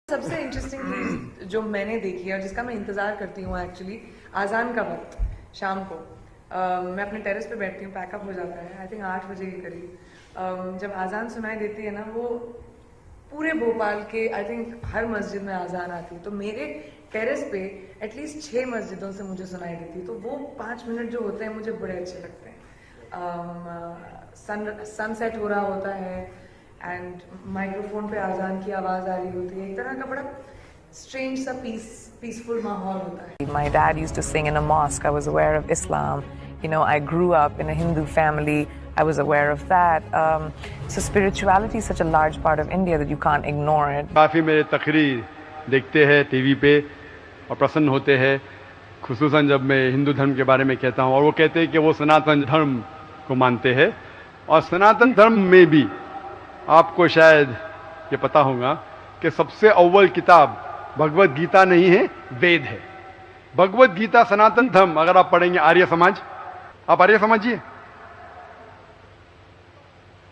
सबसे इंटरेस्टिंग चीज जो मैंने देखी है और जिसका मैं इंतजार करती हूँ एक्चुअली, आज़ान का वक्त शाम को मैं अपने टेरेस पे बैठती हूँ, पैकअप हो जाता है, आई थिंक 8 बजे के करीब। जब आज़ान सुनाई देती है ना, वो पूरे भोपाल के आई थिंक हर मस्जिद में आज़ान आती है, तो मेरे टेरेस पे एटलीस्ट 6 मस्जिदों से मुझे सुनाई देती है। तो वो 5 मिनट जो होते हैं मुझे बड़े अच्छे लगते हैं। सनसेट हो रहा होता है एंड माइक्रोफोन पे आज़ान की आवाज़ आ रही होती है, एक तरह का बड़ा स्ट्रेंज सा पीसफुल माहौल होता है। My dad used to sing in a mosque. I was aware of Islam. You know, I grew up in a Hindu family. I was aware of that. So spirituality is such a large part of India that you can't ignore it. काफ़ी मेरे तकरीर देखते हैं TV पे और प्रसन्न होते हैं, खुसूसन जब मैं हिंदू धर्म के बारे में कहता हूँ और वो कहते हैं कि वो सनातन धर्म को मानते हैं। और सनातन धर्म में भी आपको शायद ये पता होगा कि सबसे अव्वल किताब भगवत गीता नहीं है, वेद है। भगवत गीता सनातन धर्म अगर आप पढ़ेंगे, आर्य समाज, आप आर्य समझिए,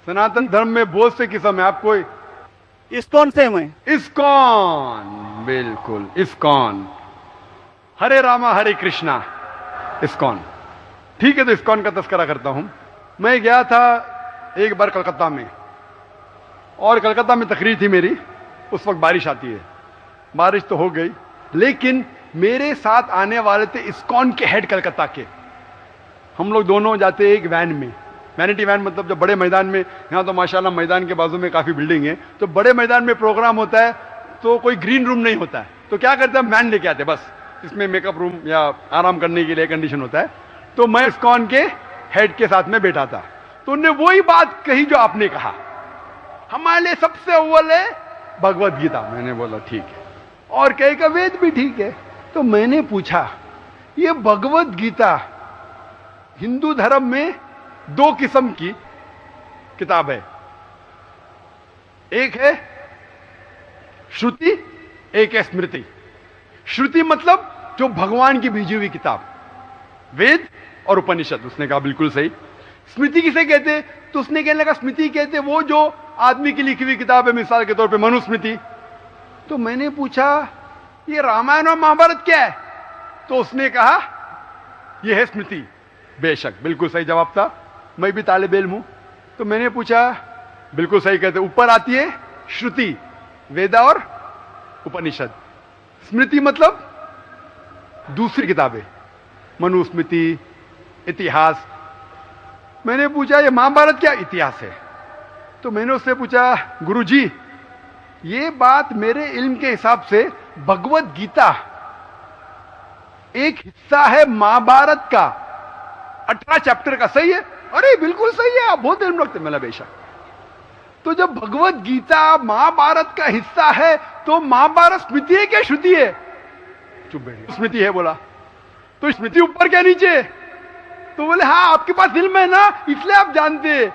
सनातन धर्म में बहुत से किस्म है। आपको इस्कॉन से मैं इस्कॉन, बिल्कुल इस्कॉन, हरे रामा हरे कृष्णा, इस्कॉन, ठीक है। तो इस्कॉन का तस्करा करता हूं। मैं गया था एक बार कलकत्ता में, और कलकत्ता में तकरीर थी मेरी, उस वक्त बारिश आती है। बारिश तो हो गई, लेकिन मेरे साथ आने वाले थे इस्कॉन के हेड कलकत्ता के। हम लोग दोनों जाते एक वैन में, वैनिटी वैन, मतलब जब बड़े मैदान में, यहाँ तो माशाल्लाह मैदान के बाजू में काफ़ी बिल्डिंग है, तो बड़े मैदान में प्रोग्राम होता है तो कोई ग्रीन रूम नहीं होता है, तो क्या करते हैं, वैन लेके आते, बस इसमें मेकअप रूम या आराम करने के लिए कंडीशन होता है। तो मैं इस्कॉन के हेड के साथ में बैठा था, तो उन्होंने वही बात कही जो आपने कहा, हमारे लिए सबसे अव्वल है भगवत गीता। मैंने बोला ठीक है, और कहे का वेद भी ठीक है। तो मैंने पूछा, ये भगवत गीता हिंदू धर्म में 2 किस्म की किताब है, एक है श्रुति, एक है स्मृति। श्रुति मतलब जो भगवान की भेजी हुई किताब, वेद और उपनिषद। उसने कहा बिल्कुल सही। स्मृति किसे कहते, तो उसने कहने लगा स्मृति कहते वो जो आदमी की लिखी हुई किताब है, मिसाल के तौर पे मनुस्मृति। तो मैंने पूछा ये रामायण और महाभारत क्या है, तो उसने कहा ये है स्मृति। बेशक बिल्कुल सही जवाब था, मैं भी तालिब इल्म हूं। तो मैंने पूछा, बिल्कुल सही कहते, ऊपर आती है श्रुति, वेदा और उपनिषद। स्मृति मतलब दूसरी किताबें, मनुस्मृति, इतिहास। मैंने पूछा ये महाभारत क्या, इतिहास है। तो मैंने उससे पूछा, गुरुजी ये बात मेरे इल्म के हिसाब से भगवत गीता एक हिस्सा है महाभारत का, 18 चैप्टर का, सही है? अरे बिल्कुल सही है, आप बहुत इल्म रखते। मैंने बेशक। तो जब भगवत गीता महाभारत का हिस्सा है तो महाभारत स्मृति है क्या श्रुति है? चुप बैठे, स्मृति है बोला। तो स्मृति ऊपर क्या नीचे? तो बोले हाँ आपके पास इल्म है ना, इसलिए आप जानते।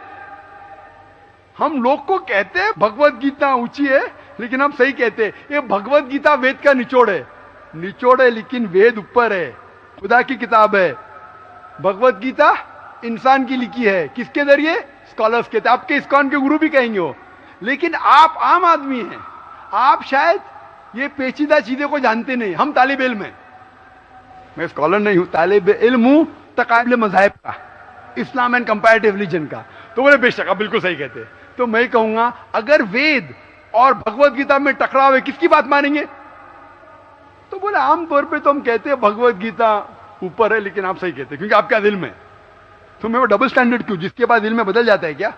हम लोग को कहते हैं भगवत गीता ऊंची है, लेकिन हम सही कहते हैं ये भगवत गीता वेद का निचोड़ है। निचोड़ है लेकिन वेद ऊपर है, खुदा की किताब है। भगवत गीता इंसान की लिखी है, किसके जरिए? स्कॉलर्स कहते हैं, आपके इस्कॉन के गुरु भी कहेंगे वो। लेकिन आप आम आदमी हैं, आप शायद ये पेचीदा चीजों को जानते नहीं। हम तालिब इल्म हैं, मैं स्कॉलर नहीं हूं, तालिब इल्म हूं तकाबिल मज़ाहिब का, इस्लाम एंड कंपैरेटिव रिलीजन का। तो बोले बेशक आप बिल्कुल सही कहते हैं। तो मैं कहूंगा अगर वेद और भगवत गीता में टकराव है, किसकी बात मानेंगे? तो बोले आमतौर पे तो हम कहते हैं भगवत गीता ऊपर है, लेकिन आप सही कहते हैं क्योंकि आपके दिल में। तो मैं वो डबल स्टैंडर्ड क्यों? जिसके बाद दिल में बदल जाता है क्या?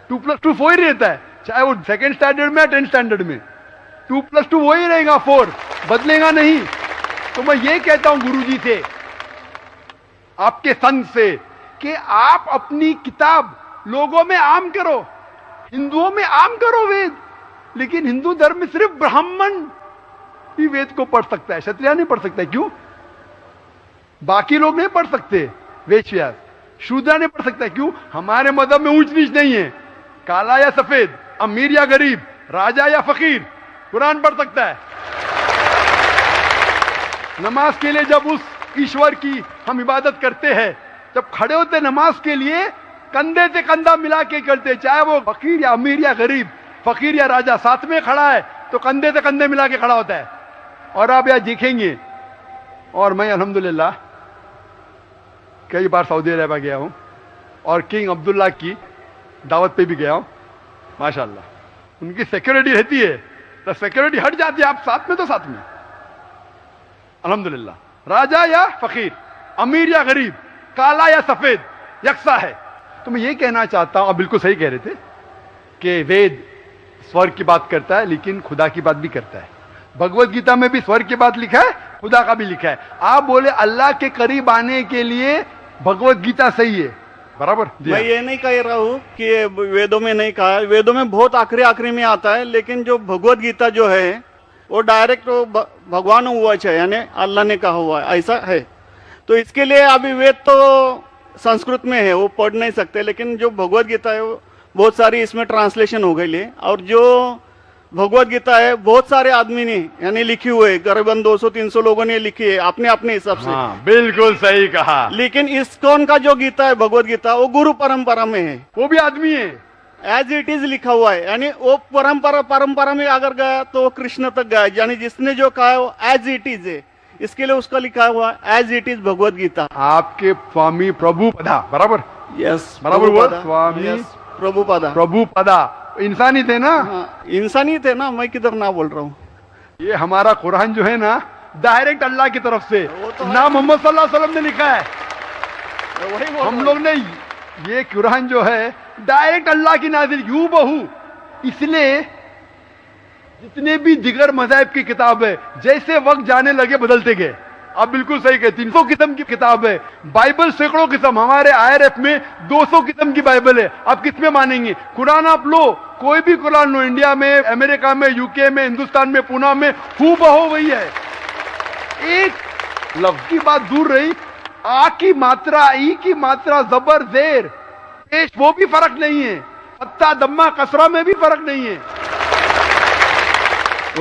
2+2 4 ही रहता है, चाहे वो 2nd स्टैंडर्ड में या 10th स्टैंडर्ड में, 2+2 वही रहेगा, 4 बदलेगा नहीं। तो मैं ये कहता हूं गुरुजी से, आपके संत से, कि आप अपनी किताब लोगों में आम करो, हिंदुओं में आम करो वेद। लेकिन हिंदू धर्म में सिर्फ ब्राह्मण ही वेद को पढ़ सकता है, क्षत्रिय नहीं पढ़ सकता। क्यों? बाकी लोग नहीं पढ़ सकते, वेद व्यास, शूद्र नहीं पढ़ सकता। क्यों? हमारे मजहब में ऊंच नीच नहीं है, काला या सफेद, अमीर या गरीब, राजा या फकीर, कुरान पढ़ सकता है। नमाज के लिए जब उस ईश्वर की हम इबादत करते हैं, जब खड़े होते नमाज के लिए, कंधे से कंधा मिला के करते, चाहे वो फकीर या अमीर या गरीब, फकीर या राजा साथ में खड़ा है, तो कंधे से कंधे मिला के खड़ा होता है। और आप यहां देखेंगे, और मैं अल्हम्दुलिल्लाह कई बार सऊदी अरब गया हूं और किंग अब्दुल्ला की दावत पे भी गया हूं, माशाल्लाह उनकी सिक्योरिटी रहती है, तो सिक्योरिटी हट जाती है, आप साथ में तो साथ में, अल्हम्दुलिल्लाह। राजा या फकीर, अमीर या गरीब, काला या सफेद, यकसा है। तो मैं ये कहना चाहता हूं, आप बिल्कुल सही कह रहे थे कि वेद स्वर्ग की बात करता है लेकिन खुदा की बात भी करता है। भगवत गीता में भी स्वर्ग की बात लिखा है, खुदा का भी लिखा है। आप बोले अल्लाह के करीब आने के लिए भगवत गीता सही है, बराबर। मैं ये नहीं कह रहा हूँ कि ये वेदों में नहीं कहा है, वेदों में बहुत आखिरी में आता है, लेकिन जो भगवत गीता जो है वो डायरेक्ट भगवान हुआ है, यानी अल्लाह ने कहा हुआ है, ऐसा है। तो इसके लिए अभी वेद तो संस्कृत में है, वो पढ़ नहीं सकते, लेकिन जो भगवत गीता है वो बहुत सारी इसमें ट्रांसलेशन हो गई है। और जो भगवत गीता है बहुत सारे आदमी ने यानी लिखी हुई है, करीबन 200-300 लोगों ने लिखी है अपने अपने हिसाब से। हाँ, बिल्कुल सही कहा। लेकिन इस्कॉन का जो गीता है भगवत गीता वो गुरु परंपरा में है, वो भी आदमी है, एज इट इज लिखा हुआ है, यानी वो परंपरा में अगर गया तो वो कृष्ण तक गया, यानी जिसने जो कहा है वो एज इट इज है, इसके लिए उसका लिखा हुआ as it is Bhagavad Gita. आपके स्वामी प्रभुपदा, बराबर, यस बराबर हुआ, स्वामी प्रभुपदा इंसानी थे ना। हाँ, इंसानी थे ना, मैं किधर ना बोल रहा हूँ। ये हमारा कुरान जो है ना डायरेक्ट अल्लाह की तरफ से तो ना मोहम्मद सल्लल्लाहु अलैहि वसल्लम ने लिखा है, वही हम लोग ने ये कुरान जो है डायरेक्ट अल्लाह की नाज़िल यूं बहू। इसलिए जितने भी दिगर मज़ाहिब की किताब है जैसे वक्त जाने लगे बदलते गए। आप बिल्कुल सही कहते, 300 किस्म की किताब है, बाइबल सैकड़ों किस्म, हमारे IRF में 200 किस्म की बाइबल है। आप किस में मानेंगे? कुरान आप लो, कोई भी कुरान लो, इंडिया में, अमेरिका में, यूके में, हिंदुस्तान में, पुणे में, हूबहू वही है। एक लफ्ज की बात दूर रही, आ की मात्रा, ई की मात्रा, जबर जेर पेश, वो भी फर्क नहीं है, फत्ता दम्मा कसरा में भी फर्क नहीं है।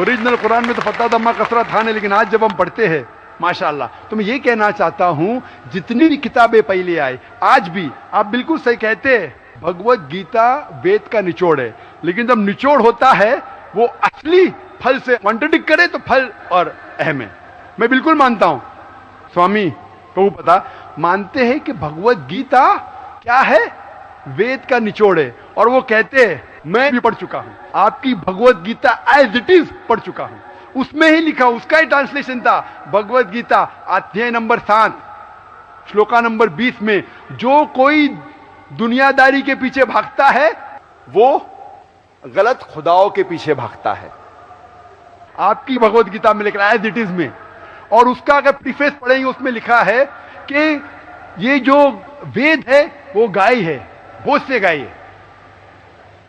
ओरिजिनल कुरान में तो फत्ता दम्मा कसरा था नहीं, लेकिन आज जब हम पढ़ते हैं माशाअल्लाह। तो मैं ये कहना चाहता हूं जितनी भी किताबें पहले आई, आज भी आप बिल्कुल सही कहते हैं, भगवत गीता वेद का निचोड़ है, लेकिन जब निचोड़ होता है वो असली फल से कॉन्ट्रडिक्ट करे तो फल और अहम है। मैं बिल्कुल मानता हूं, स्वामी प्रभुपदा मानते हैं कि भगवत गीता क्या है, वेद का निचोड़ है। और वो कहते हैं, मैं भी पढ़ चुका हूं, आपकी Bhagavad Gita as it is पढ़ चुका हूं, उसमें ही लिखा, उसका ही ट्रांसलेशन था। भगवत गीता अध्याय नंबर 7 श्लोका नंबर 20 में, जो कोई दुनियादारी के पीछे भागता है वो गलत खुदाओं के पीछे भागता है। आपकी भगवत गीता में लिखा एज इट इज में, और उसका अगर प्रीफेस पढ़ेंगे उसमें लिखा है कि ये जो वेद है वो गाय है, भोज से गाय है,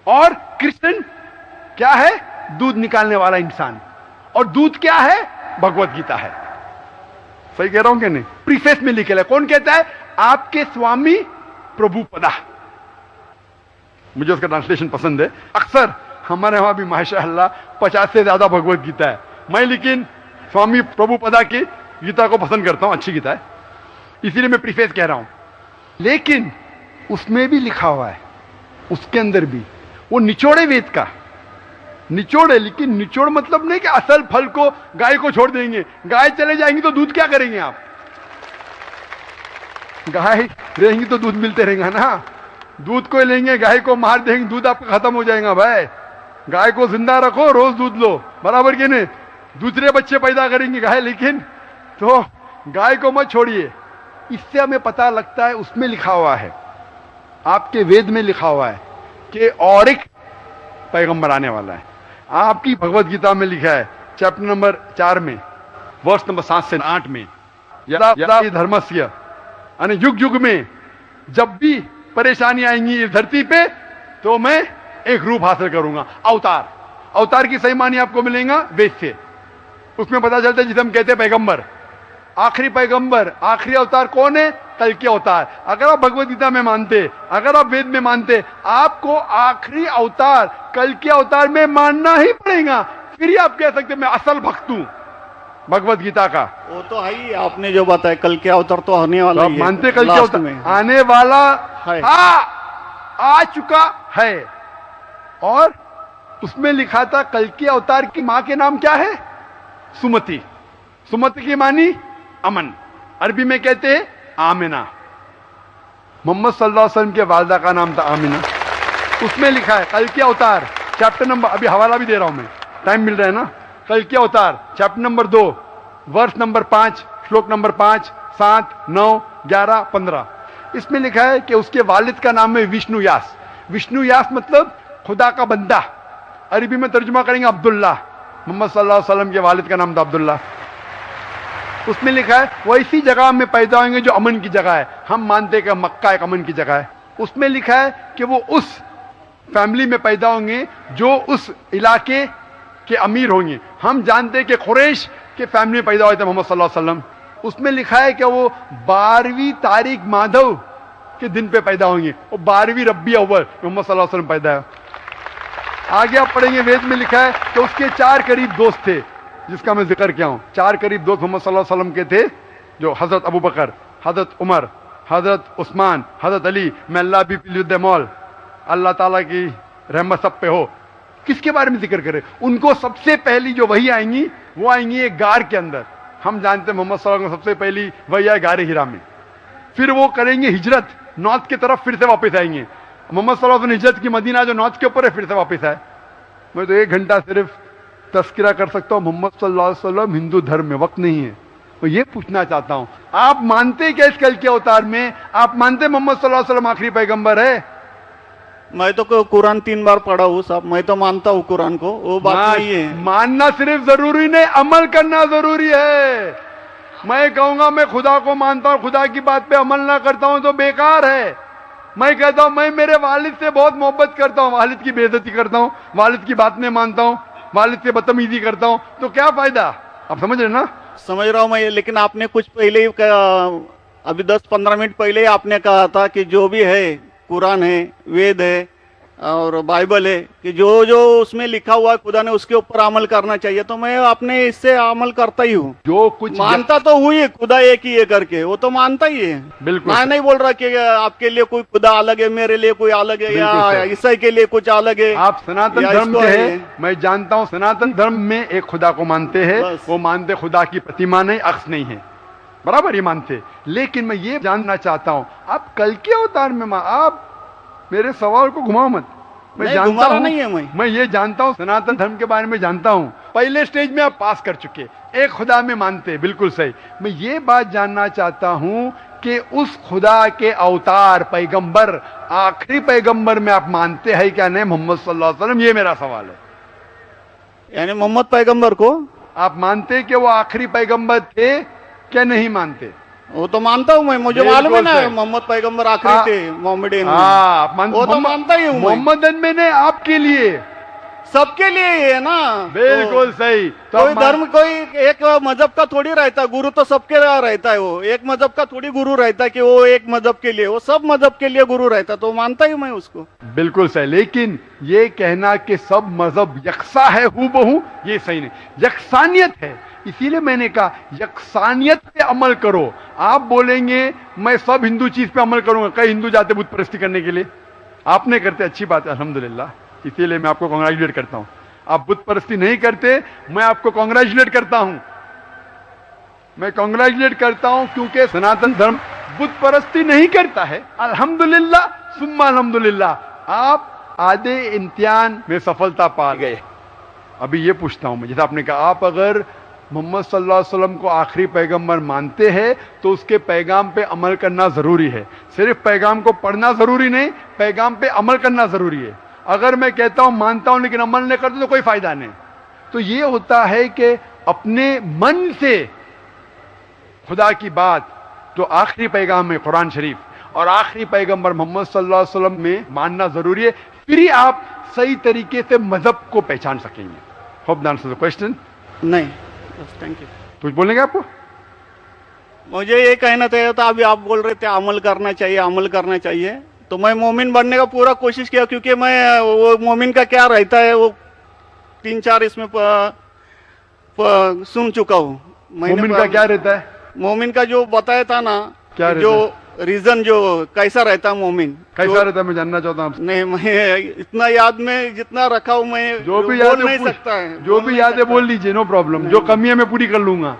और कृष्ण क्या है, दूध निकालने वाला इंसान, और दूध क्या है, भगवत गीता है। सही कह रहा हूं कि नहीं? प्रीफेस में लिखे है, कौन कहता है? आपके स्वामी प्रभुपदा। मुझे उसका ट्रांसलेशन पसंद है। अक्सर हमारे वहां भी माशाअल्लाह 50 से ज्यादा भगवत गीता है, मैं लेकिन स्वामी प्रभुपदा की गीता को पसंद करता हूं, अच्छी गीता है, इसीलिए मैं प्रीफेस कह रहा हूं। लेकिन उसमें भी लिखा हुआ है, उसके अंदर भी वो निचोड़े वेद का निचोड़ है, लेकिन निचोड़ मतलब नहीं कि असल फल को गाय को छोड़ देंगे, गाय चले जाएंगी तो दूध क्या करेंगे आप? गाय रहेंगी तो दूध मिलते रहेगा ना, दूध को लेंगे गाय को मार देंगे, दूध आपका खत्म हो जाएगा। भाई गाय को जिंदा रखो, रोज दूध लो, बराबर कि नहीं? दूसरे बच्चे पैदा करेंगे गाय, लेकिन तो गाय को मत छोड़िए। इससे हमें पता लगता है, उसमें लिखा हुआ है, आपके वेद में लिखा हुआ है कि और एक पैगंबर आने वाला है। आपकी भगवत गीता में लिखा है चैप्टर नंबर 4 में वर्ष नंबर 7 से 8 में, यदा धर्मस्य, यानी युग युग में जब भी परेशानी आएंगी इस धरती पे तो मैं एक रूप हासिल करूंगा, अवतार। अवतार की सही मानी आपको मिलेगा वेद से, उसमें पता चलता है जिसे हम कहते हैं पैगंबर, आखिरी पैगंबर, आखिरी अवतार कौन है? कल के अवतार। अगर आप भगवत गीता में मानते, अगर आप वेद में मानते, आपको आखिरी अवतार कल के अवतार में मानना ही पड़ेगा, फिर ही आप कह सकते मैं असल भक्त हूं भगवत गीता का। वो तो है ही, आपने जो बताया कल के अवतार तो आने वाला आप मानते कल के अवतार आने वाला है, आ चुका है, और उसमें लिखा था कल्कि अवतार की मां के नाम क्या है? सुमति। सुमति की मानी अमन, अरबी में कहते हैं आमिना। मोहम्मद सल्लल्लाहु अलैहि वसल्लम के वालिदा का नाम था आमिना। उसमें लिखा है कल्कि अवतार चैप्टर नंबर, अभी हवाला भी दे रहा हूं मैं, टाइम मिल रहा है ना। कल्कि अवतार चैप्टर नंबर 2 वर्ष नंबर 5 श्लोक नंबर 5, 7, 9, 11, 15। इसमें लिखा है कि उसके वालिद का नाम है विष्णु यास। विष्णु यास मतलब खुदा का बंदा, अरबी में तर्जुमा करेंगे अब्दुल्ला। मोहम्मद सल्लल्लाहु अलैहि वसल्लम के वालिद का नाम था अब्दुल्ला। उसमें लिखा है वो इसी जगह में पैदा होंगे जो अमन की जगह है। हम मानते हैं कि मक्का एक अमन की जगह है। उसमें लिखा है कि वो उस फैमिली में पैदा होंगे जो उस इलाके के अमीर होंगे। हम जानते हैं कि कुरैश के फैमिली में पैदा हुए थे मोहम्मद सल्लल्लाहु अलैहि वसल्लम। उसमें लिखा है कि वो 12वीं तारीख माधव के दिन पे पैदा होंगे, वो 12वीं रब्बी अव्वल मोहम्मद सल्लल्लाहु अलैहि वसल्लम पैदा है। आगे आप पढ़ेंगे वेद में लिखा है कि उसके 4 करीब दोस्त थे, जिसका मैं जिक्र किया हूं। 4 करीब दोस्त मोहम्मद सल्लल्लाहु अलैहि वसल्लम के थे, जो हजरत अबू बकर, हजरत उमर, हजरत उस्मान, हजरत अली। मैं अल्लाह भी मौल, अल्लाह ताला की रहमत सब पे हो। किसके बारे में जिक्र करें? उनको सबसे पहली जो वही आएंगी वो आएंगी एक गार के अंदर। हम जानते हैं मोहम्मद सल्लल्लाहु अलैहि वसल्लम सबसे पहली वही आए गारे हिरा में। फिर वो करेंगे हिजरत नॉर्थ की तरफ, फिर से वापस आएंगे। मोहम्मद सल्लल्लाहु अलैहि वसल्लम हिजरत की मदीना जो नॉर्थ के ऊपर है, फिर से वापस आए। मैं तो 1 घंटा सिर्फ तस्करा कर सकता हूं मोहम्मद सल्लल्लाहु अलैहि वसल्लम हिंदू धर्म में, वक्त नहीं है। मैं ये पूछना चाहता हूं, आप मानते क्या इस कल के अवतार में? आप मानते मोहम्मद सल्लल्लाहु अलैहि वसल्लम आखिरी पैगंबर है? मैं तो कुरान 3 बार पढ़ा हूँ साहब, मैं तो मानता हूँ कुरान को, वो बात नहीं है। मानना सिर्फ जरूरी नहीं, अमल करना जरूरी है। मैं कहूंगा मैं खुदा को मानता हूं, खुदा की बात पे अमल ना करता हूं तो बेकार है। मैं कहता हूं मैं मेरे वालिद से बहुत मोहब्बत करता हूं, वालिद की बेइज्जती करता हूं, वालिद की बात नहीं मानता हूं, वालिद से बदतमीजी करता हूं, तो क्या फायदा? आप समझ रहे ना? समझ रहा हूँ मैं, लेकिन आपने कुछ पहले ही अभी 10-15 मिनट पहले ही आपने कहा था कि जो भी है कुरान है, वेद है और बाइबल है, कि जो जो उसमें लिखा हुआ है खुदा ने उसके ऊपर अमल करना चाहिए। तो मैं अपने इससे अमल करता ही हूँ। जो कुछ मानता तो हुई खुदा एक ही है करके, वो तो मानता ही है। बिल्कुल, मैं नहीं बोल रहा कि आपके लिए कोई खुदा अलग है, मेरे लिए कोई अलग है, या ईसाई के लिए कुछ अलग है। आप सनातन धर्म के हैं, मैं जानता हूँ सनातन धर्म में एक खुदा को मानते हैं। वो मानते खुदा की प्रतिमा नहीं, अक्स नहीं है, बराबर ये मानते। लेकिन मैं ये जानना चाहता हूँ, आप कल के अवतार में आप मेरे सवाल को घुमाओ मत। मैं जानता हूं, नहीं है मैं ये जानता हूं, सनातन धर्म के बारे में जानता हूं। पहले स्टेज में आप पास कर चुके, एक खुदा में मानते, बिल्कुल सही। मैं ये बात जानना चाहता हूं कि उस खुदा के अवतार पैगंबर, आखिरी पैगंबर में आप मानते हैं क्या नहीं मोहम्मद सल्लल्लाहु अलैहि वसल्लम? ये मेरा सवाल है। यानी मोहम्मद पैगंबर को आप मानते कि वो आखिरी पैगंबर थे क्या नहीं मानते? वो तो मानता हूँ मैं, मुझे मालूम है ना मोहम्मद पैगंबर आखिरी थे मोहम्मदेन में। वो तो मानता ही हूँ। मोहम्मदन में ने आपके लिए, सबके लिए है ना। बिल्कुल सही। तो कोई धर्म, कोई एक मजहब का थोड़ी रहता है गुरु, तो सबके रहता है। वो एक मजहब का थोड़ी गुरु रहता है कि वो एक मजहब के लिए, वो सब मजहब के लिए गुरु रहता है। तो मानता ही मैं उसको। बिल्कुल सही। लेकिन ये कहना कि सब मजहब यकसा है हूबहू, ये सही नहीं। यकसानियत है, इसीलिए मैंने कहा यकसानियत पे अमल करो। आप बोलेंगे मैं सब हिंदू चीज पे अमल करूंगा, कई हिंदू जाते बुत परस्ती करने के लिए, आप नहीं करते, अच्छी बात है अल्हम्दुलिल्लाह, इसीलिए मैं आपको कांग्रेचुलेट करता हूं। आप बुत परस्ती नहीं करते, मैं आपको कांग्रेचुलेट करता हूं। मैं कांग्रेचुलेट करता हूं क्योंकि सनातन धर्म बुत परस्ती नहीं करता है। अल्हम्दुलिल्लाह सुम्मा अल्हम्दुलिल्लाह, आप आधे इम्तिहान में सफलता पा गए। अभी ये पूछता हूं मैं, जैसे आपने कहा आप अगर मोहम्मद सल्लल्लाहु अलैहि वसल्लम को आखिरी पैगंबर मानते हैं तो उसके पैगाम पे अमल करना जरूरी है। सिर्फ पैगाम को पढ़ना जरूरी नहीं, पैगाम पे अमल करना जरूरी है। अगर मैं कहता हूं मानता हूं लेकिन अमल नहीं करता तो कोई फायदा नहीं। तो ये होता है कि अपने मन से खुदा की बात जो आखिरी पैगाम है कुरान शरीफ और आखिरी पैगंबर मोहम्मद सल्लल्लाहु अलैहि वसल्लम में मानना जरूरी है, फिर ही आप सही तरीके से मजहब को पहचान सकेंगे। Hope that answers the question. नहीं, थैंक यू। कुछ बोलेंगे आपको? मुझे ये कहना चाहिए था, अभी आप बोल रहे थे अमल करना चाहिए, अमल करना चाहिए। तो मैं मोमिन बनने का पूरा कोशिश किया, क्योंकि मैं वो मोमिन का क्या रहता है वो 3-4 इसमें सुन चुका हूँ। मोमिन का क्या रहता है? मोमिन का जो बताया था ना, क्या जो रीजन जो कैसा रहता है मोमिन, कैसा रहता है मैं जानना चाहता हूँ आपसे। नहीं मैं इतना याद में जितना रखा हूँ मैं जो भी बोल याद नहीं है सकता है, जो भी याद है बोल लीजिए, नो प्रॉब्लम। जो कमी है मैं पूरी कर लूंगा।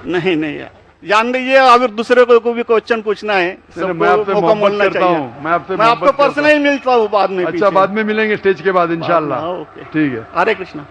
नहीं नहीं जान लीजिए, अगर दूसरे को भी क्वेश्चन पूछना है मैं आपसे मौका मोहब्बत मिलना करता चाहिए। हूँ, मैं आपसे मैं आपको मोहब्बत करता हूँ। पर्सनली मिलता हूँ बाद में। अच्छा, बाद में मिलेंगे स्टेज के बाद इंशाल्लाह। हाँ, ओके, ठीक है। हरे कृष्णा।